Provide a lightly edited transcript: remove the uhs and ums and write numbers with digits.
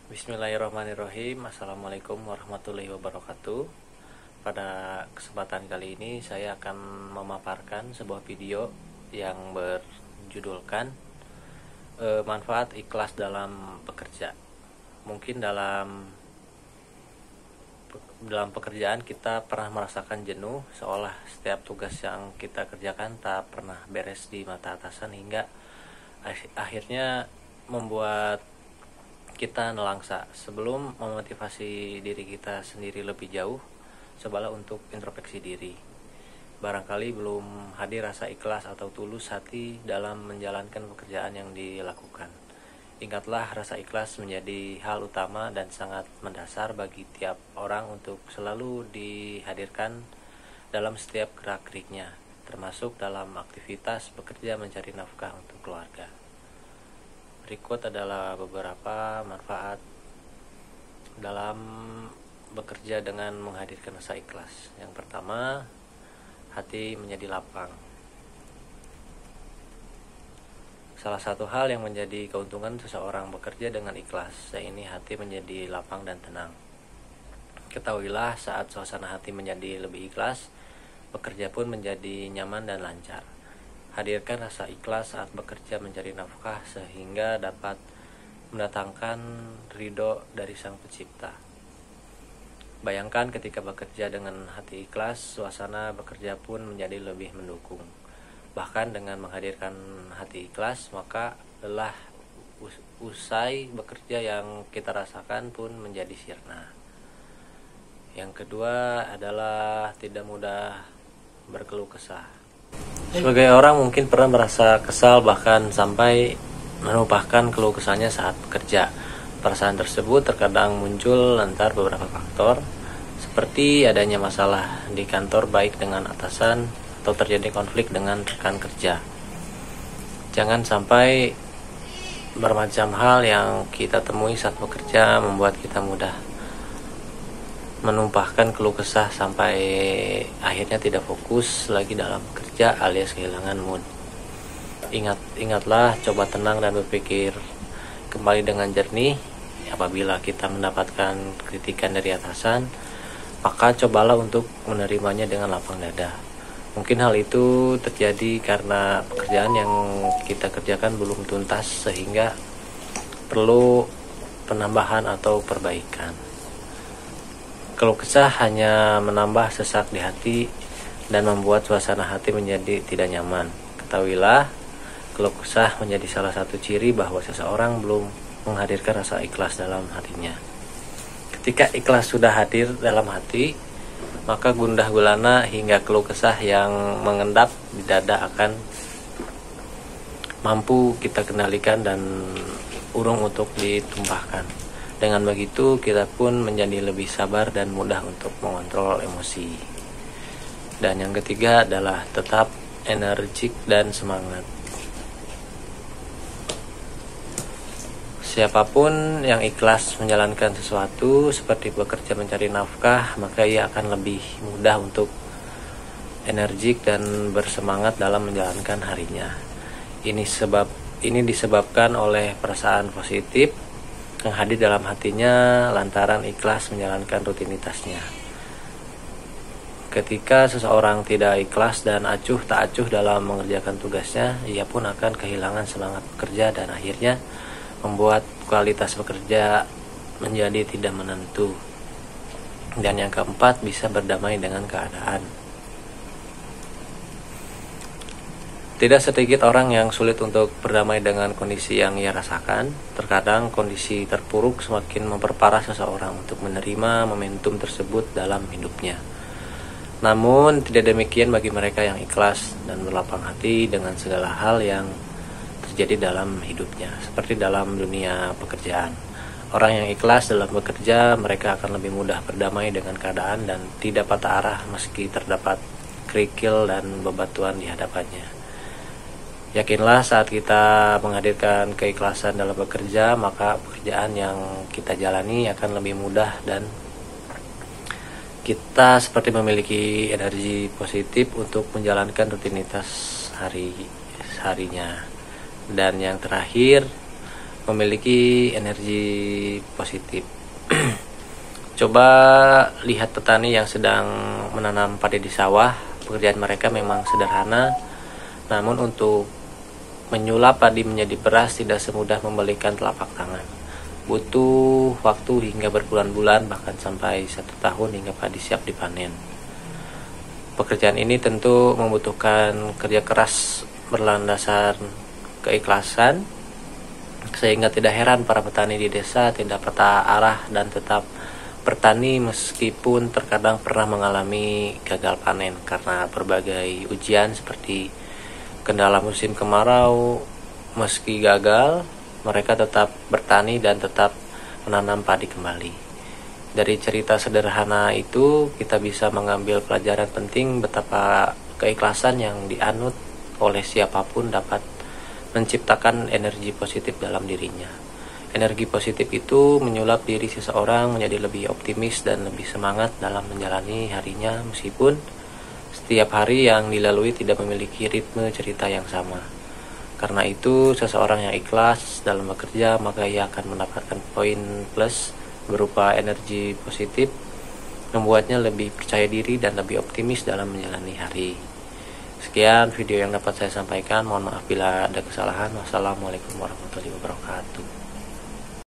Bismillahirrahmanirrahim. Assalamualaikum warahmatullahi wabarakatuh. Pada kesempatan kali ini saya akan memaparkan sebuah video yang berjudulkan manfaat ikhlas dalam bekerja. Mungkin dalam pekerjaan kita pernah merasakan jenuh, seolah setiap tugas yang kita kerjakan tak pernah beres di mata atasan hingga akhirnya membuat kita nelangsa. Sebelum memotivasi diri kita sendiri lebih jauh, cobalah untuk introspeksi diri. Barangkali belum hadir rasa ikhlas atau tulus hati dalam menjalankan pekerjaan yang dilakukan. Ingatlah, rasa ikhlas menjadi hal utama dan sangat mendasar bagi tiap orang untuk selalu dihadirkan dalam setiap gerak-geriknya, termasuk dalam aktivitas bekerja mencari nafkah untuk keluarga. Berikut adalah beberapa manfaat dalam bekerja dengan menghadirkan rasa ikhlas. Yang pertama, hati menjadi lapang. Salah satu hal yang menjadi keuntungan seseorang bekerja dengan ikhlas, yaitu hati menjadi lapang dan tenang. Ketahuilah, saat suasana hati menjadi lebih ikhlas, bekerja pun menjadi nyaman dan lancar. Hadirkan rasa ikhlas saat bekerja mencari nafkah sehingga dapat mendatangkan ridho dari Sang Pencipta. Bayangkan ketika bekerja dengan hati ikhlas, suasana bekerja pun menjadi lebih mendukung. Bahkan dengan menghadirkan hati ikhlas, maka lelah usai bekerja yang kita rasakan pun menjadi sirna. Yang kedua adalah tidak mudah berkeluh kesah. Sebagai orang mungkin pernah merasa kesal, bahkan sampai menumpahkan keluh kesahnya saat bekerja. Perasaan tersebut terkadang muncul lantaran beberapa faktor, seperti adanya masalah di kantor baik dengan atasan atau terjadi konflik dengan rekan kerja. Jangan sampai bermacam hal yang kita temui saat bekerja membuat kita mudah menumpahkan keluh kesah sampai akhirnya tidak fokus lagi dalam kerja alias kehilangan mood. Ingatlah, coba tenang dan berpikir kembali dengan jernih. Apabila kita mendapatkan kritikan dari atasan, maka cobalah untuk menerimanya dengan lapang dada. Mungkin hal itu terjadi karena pekerjaan yang kita kerjakan belum tuntas sehingga perlu penambahan atau perbaikan. Keluh kesah hanya menambah sesak di hati dan membuat suasana hati menjadi tidak nyaman. Ketahuilah, keluh kesah menjadi salah satu ciri bahwa seseorang belum menghadirkan rasa ikhlas dalam hatinya. Ketika ikhlas sudah hadir dalam hati, maka gundah gulana hingga keluh kesah yang mengendap di dada akan mampu kita kendalikan dan urung untuk ditumpahkan. Dengan begitu, kita pun menjadi lebih sabar dan mudah untuk mengontrol emosi. Dan yang ketiga adalah tetap energik dan semangat. Siapapun yang ikhlas menjalankan sesuatu seperti bekerja mencari nafkah, maka ia akan lebih mudah untuk energik dan bersemangat dalam menjalankan harinya. Ini disebabkan oleh perasaan positif yang hadir dalam hatinya lantaran ikhlas menjalankan rutinitasnya. Ketika seseorang tidak ikhlas dan tak acuh dalam mengerjakan tugasnya, ia pun akan kehilangan semangat bekerja dan akhirnya membuat kualitas bekerja menjadi tidak menentu. Dan yang keempat, bisa berdamai dengan keadaan. Tidak sedikit orang yang sulit untuk berdamai dengan kondisi yang ia rasakan. Terkadang kondisi terpuruk semakin memperparah seseorang untuk menerima momentum tersebut dalam hidupnya. Namun tidak demikian bagi mereka yang ikhlas dan berlapang hati dengan segala hal yang terjadi dalam hidupnya. Seperti dalam dunia pekerjaan, orang yang ikhlas dalam bekerja, mereka akan lebih mudah berdamai dengan keadaan dan tidak patah arah meski terdapat kerikil dan bebatuan di hadapannya. Yakinlah, saat kita menghadirkan keikhlasan dalam bekerja, maka pekerjaan yang kita jalani akan lebih mudah dan kita seperti memiliki energi positif untuk menjalankan rutinitas harinya. Dan yang terakhir, memiliki energi positif. Coba lihat petani yang sedang menanam padi di sawah. Pekerjaan mereka memang sederhana, namun untuk menyulap padi menjadi beras tidak semudah membalikan telapak tangan. Butuh waktu hingga berbulan-bulan, bahkan sampai 1 tahun hingga padi siap dipanen. Pekerjaan ini tentu membutuhkan kerja keras berlandaskan keikhlasan, sehingga tidak heran para petani di desa tidak patah arah dan tetap bertani meskipun terkadang pernah mengalami gagal panen karena berbagai ujian seperti kendala musim kemarau. Meski gagal, mereka tetap bertani dan tetap menanam padi kembali. Dari cerita sederhana itu kita bisa mengambil pelajaran penting betapa keikhlasan yang dianut oleh siapapun dapat menciptakan energi positif dalam dirinya. Energi positif itu menyulap diri seseorang menjadi lebih optimis dan lebih semangat dalam menjalani harinya meskipun setiap hari yang dilalui tidak memiliki ritme cerita yang sama. Karena itu, seseorang yang ikhlas dalam bekerja maka ia akan mendapatkan poin plus berupa energi positif, membuatnya lebih percaya diri dan lebih optimis dalam menjalani hari. Sekian video yang dapat saya sampaikan. Mohon maaf bila ada kesalahan. Wassalamualaikum warahmatullahi wabarakatuh.